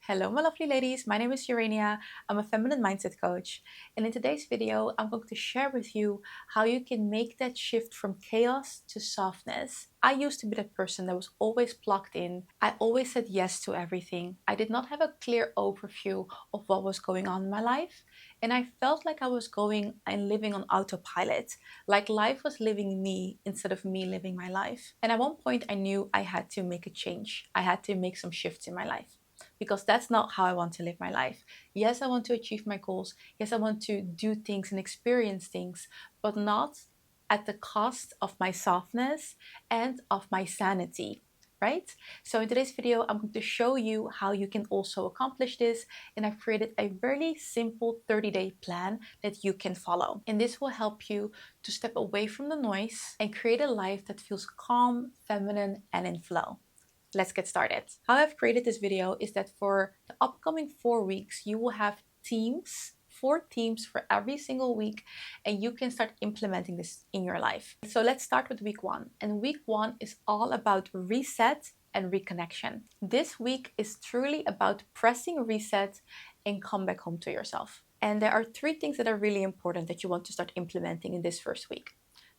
Hello, my lovely ladies. My name is Urania. I'm a feminine mindset coach. And in today's video, I'm going to share with you how you can make that shift from chaos to softness. I used to be that person that was always plugged in. I always said yes to everything. I did not have a clear overview of what was going on in my life. And I felt like I was going and living on autopilot, like life was living me instead of me living my life. And at one point, I knew I had to make a change. I had to make some shifts in my life because that's not how I want to live my life. Yes, I want to achieve my goals. Yes, I want to do things and experience things, but not at the cost of my softness and of my sanity, right? So in today's video, I'm going to show you how you can also accomplish this. And I've created a very simple 30-day plan that you can follow. And this will help you to step away from the noise and create a life that feels calm, feminine, and in flow. Let's get started. How I've created this video is that for the upcoming 4 weeks, you will have teams, 4 teams for every single week, and you can start implementing this in your life. So let's start with week 1. And week 1 is all about reset and reconnection. This week is truly about pressing reset and come back home to yourself. And there are 3 things that are really important that you want to start implementing in this first week.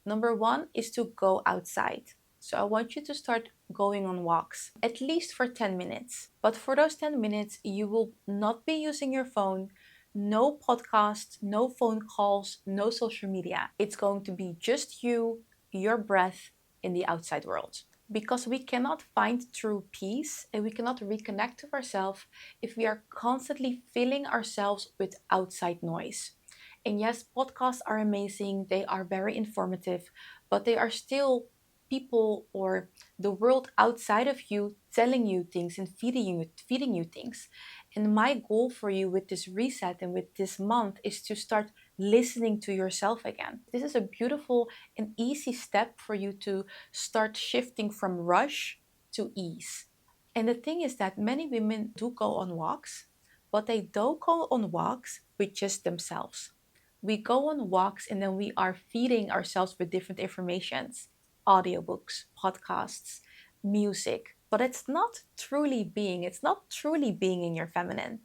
Number 1 is to go outside. So I want you to start going on walks, at least for 10 minutes. But for those 10 minutes, you will not be using your phone, no podcast, no phone calls, no social media. It's going to be just you, your breath in the outside world. Because we cannot find true peace and we cannot reconnect to ourselves if we are constantly filling ourselves with outside noise. And yes, podcasts are amazing, they are very informative, but they are still people or the world outside of you telling you things and feeding you things. And my goal for you with this reset and with this month is to start listening to yourself again. This is a beautiful and easy step for you to start shifting from rush to ease. And the thing is that many women do go on walks, but they don't go on walks with just themselves. We go on walks and then we are feeding ourselves with different informations, audiobooks, podcasts, music, but it's not truly being in your feminine.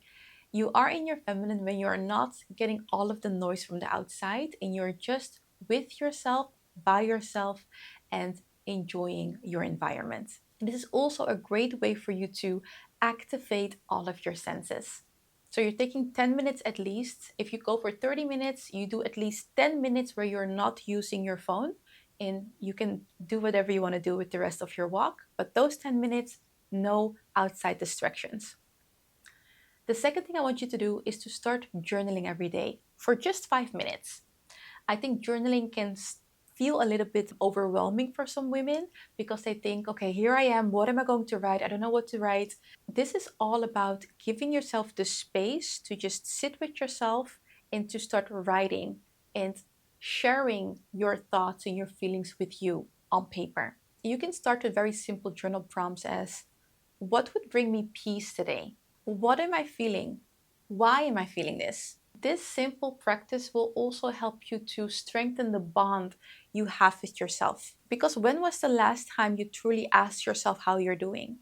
You are in your feminine when you are not getting all of the noise from the outside and you're just with yourself, by yourself, and enjoying your environment. And this is also a great way for you to activate all of your senses. So you're taking 10 minutes at least. If you go for 30 minutes, you do at least 10 minutes where you're not using your phone, and you can do whatever you want to do with the rest of your walk. But those 10 minutes, no outside distractions. The second thing I want you to do is to start journaling every day for just 5 minutes. I think journaling can feel a little bit overwhelming for some women because they think, okay, here I am. What am I going to write? I don't know what to write. This is all about giving yourself the space to just sit with yourself and to start writing and sharing your thoughts and your feelings with you on paper. You can start with very simple journal prompts as, what would bring me peace today? What am I feeling? Why am I feeling this? This simple practice will also help you to strengthen the bond you have with yourself. Because when was the last time you truly asked yourself how you're doing?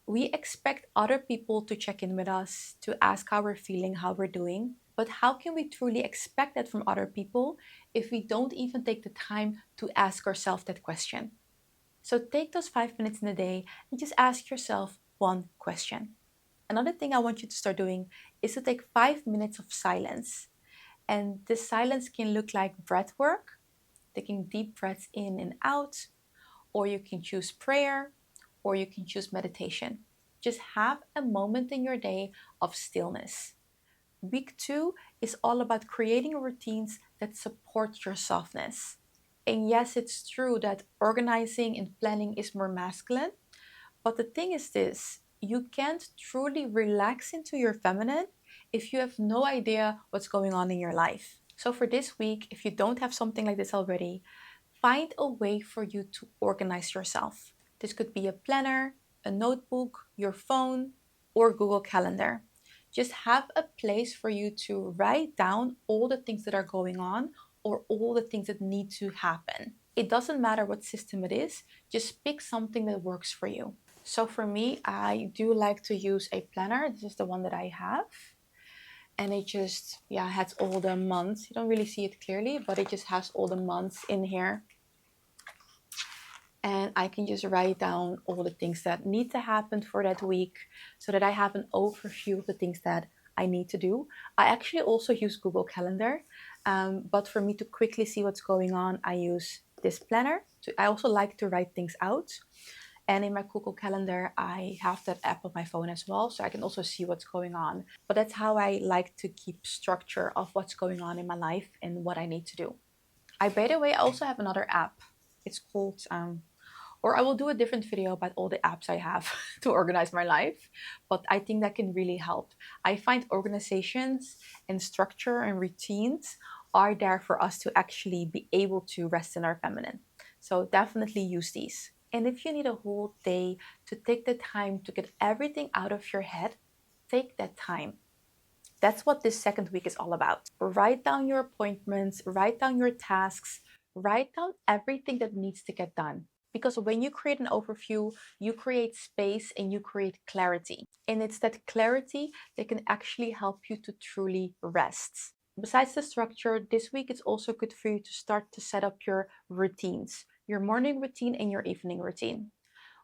We expect other people to check in with us, to ask how we're feeling, how we're doing. But how can we truly expect that from other people if we don't even take the time to ask ourselves that question? So take those 5 minutes in a day and just ask yourself one question. Another thing I want you to start doing is to take 5 minutes of silence. And this silence can look like breath work, taking deep breaths in and out, or you can choose prayer, or you can choose meditation. Just have a moment in your day of stillness. Week 2 is all about creating routines that support your softness. And yes, it's true that organizing and planning is more masculine, but the thing is this, you can't truly relax into your feminine if you have no idea what's going on in your life. So for this week, if you don't have something like this already, find a way for you to organize yourself. This could be a planner, a notebook, your phone, or Google Calendar. Just have a place for you to write down all the things that are going on or all the things that need to happen. It doesn't matter what system it is, just pick something that works for you. So for me, I do like to use a planner. This is the one that I have. And it just, yeah, has all the months. You don't really see it clearly, but it just has all the months in here. And I can just write down all the things that need to happen for that week so that I have an overview of the things that I need to do. I actually also use Google Calendar, but for me to quickly see what's going on, I use this planner. I also like to write things out. And in my Google Calendar, I have that app on my phone as well, so I can also see what's going on. But that's how I like to keep structure of what's going on in my life and what I need to do. By the way, I also have another app. It's called, or I will do a different video about all the apps I have to organize my life. But I think that can really help. I find organizations and structure and routines are there for us to actually be able to rest in our feminine. So definitely use these. And if you need a whole day to take the time to get everything out of your head, take that time. That's what this second week is all about. Write down your appointments, write down your tasks, write down everything that needs to get done. Because when you create an overview, you create space and you create clarity. And it's that clarity that can actually help you to truly rest. Besides the structure, this week it's also good for you to start to set up your routines, your morning routine and your evening routine.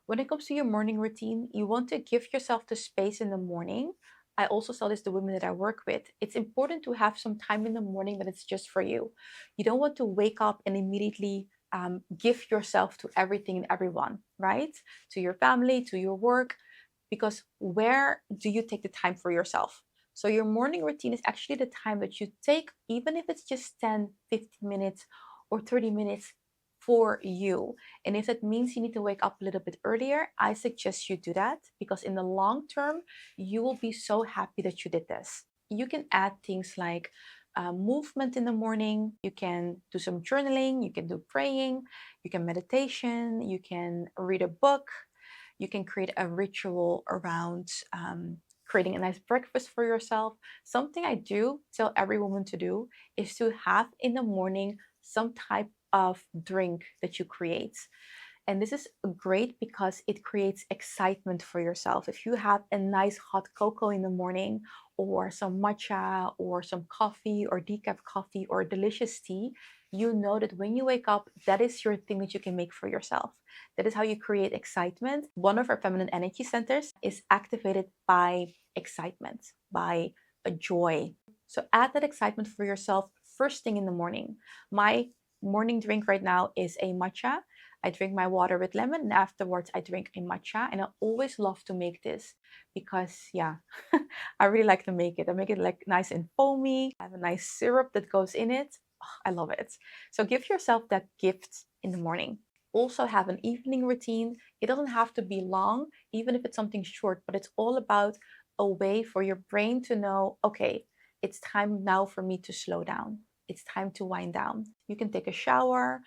When it comes to your morning routine, you want to give yourself the space in the morning. I also tell this to women that I work with. It's important to have some time in the morning that it's just for you. You don't want to wake up and immediately give yourself to everything and everyone, right? To your family, to your work, because where do you take the time for yourself? So your morning routine is actually the time that you take, even if it's just 10, 15 minutes or 30 minutes for you. And if that means you need to wake up a little bit earlier, I suggest you do that because in the long term, you will be so happy that you did this. You can add things like movement in the morning. You can do some journaling. You can do praying. You can meditation. You can read a book. You can create a ritual around creating a nice breakfast for yourself. Something I do tell every woman to do is to have in the morning some type of drink that you create. And this is great because it creates excitement for yourself. If you have a nice hot cocoa in the morning, or some matcha, or some coffee, or decaf coffee, or delicious tea, you know that when you wake up, that is your thing that you can make for yourself. That is how you create excitement. One of our feminine energy centers is activated by excitement, by a joy. So add that excitement for yourself first thing in the morning. My morning drink right now is a matcha. I drink my water with lemon and afterwards I drink a matcha. And I always love to make this because, yeah, I really like to make it. I make it like nice and foamy. I have a nice syrup that goes in it. Oh, I love it. So give yourself that gift in the morning. Also have an evening routine. It doesn't have to be long, even if it's something short, but it's all about a way for your brain to know, okay, it's time now for me to slow down. It's time to wind down. You can take a shower,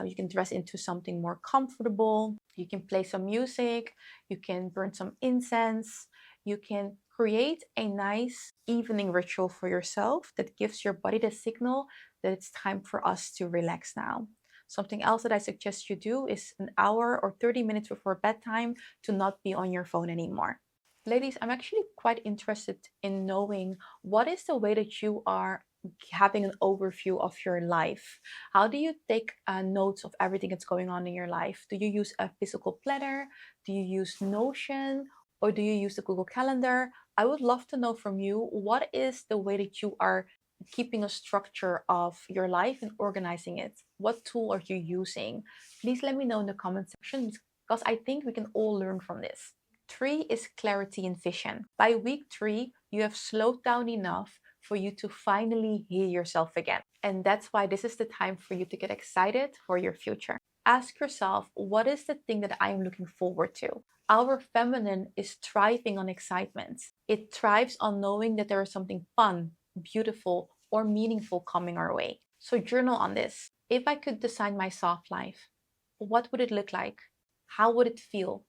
you can dress into something more comfortable, you can play some music, you can burn some incense, you can create a nice evening ritual for yourself that gives your body the signal that it's time for us to relax now. Something else that I suggest you do is an hour or 30 minutes before bedtime to not be on your phone anymore. Ladies, I'm actually quite interested in knowing what is the way that you are having an overview of your life. How do you take notes of everything that's going on in your life? Do you use a physical planner? Do you use Notion? Or do you use the Google Calendar? I would love to know from you what is the way that you are keeping a structure of your life and organizing it. What tool are you using? Please let me know in the comment section because I think we can all learn from this. 3 is clarity and vision. By week 3, you have slowed down enough for you to finally hear yourself again. And that's why this is the time for you to get excited for your future. Ask yourself, what is the thing that I'm looking forward to? Our feminine is thriving on excitement. It thrives on knowing that there is something fun, beautiful, or meaningful coming our way. So journal on this. If I could design my soft life, what would it look like? How would it feel?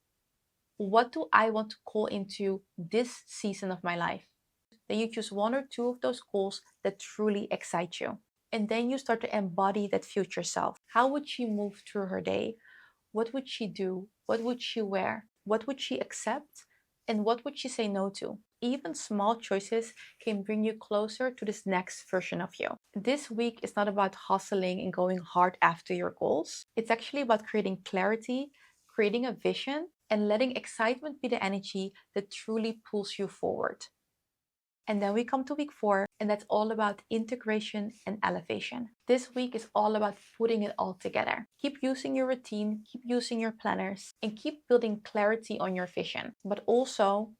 What do I want to call into this season of my life? Then you choose 1 or 2 of those goals that truly excite you. And then you start to embody that future self. How would she move through her day? What would she do? What would she wear? What would she accept? And what would she say no to? Even small choices can bring you closer to this next version of you. This week is not about hustling and going hard after your goals. It's actually about creating clarity, creating a vision, and letting excitement be the energy that truly pulls you forward. And then we come to week 4, and that's all about integration and elevation. This week is all about putting it all together. Keep using your routine, keep using your planners, and keep building clarity on your vision, but also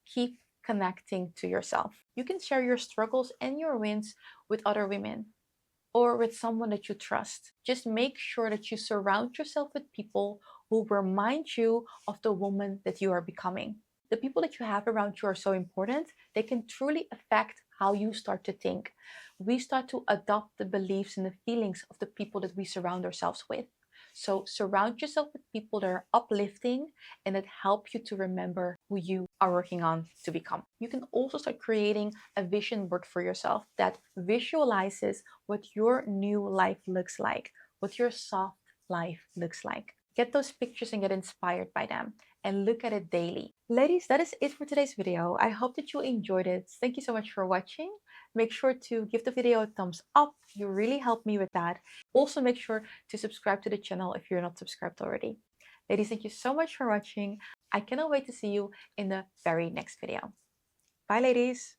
keep connecting to yourself. You can share your struggles and your wins with other women or with someone that you trust. Just make sure that you surround yourself with people who remind you of the woman that you are becoming. The people that you have around you are so important. They can truly affect how you start to think. We start to adopt the beliefs and the feelings of the people that we surround ourselves with. So surround yourself with people that are uplifting and that help you to remember who you are working on to become. You can also start creating a vision board for yourself that visualizes what your new life looks like, what your soft life looks like. Get those pictures and get inspired by them and look at it daily. Ladies, that is it for today's video. I hope that you enjoyed it. Thank you so much for watching. Make sure to give the video a thumbs up. You really help me with that. Also, make sure to subscribe to the channel if you're not subscribed already. Ladies, thank you so much for watching. I cannot wait to see you in the very next video. Bye, ladies.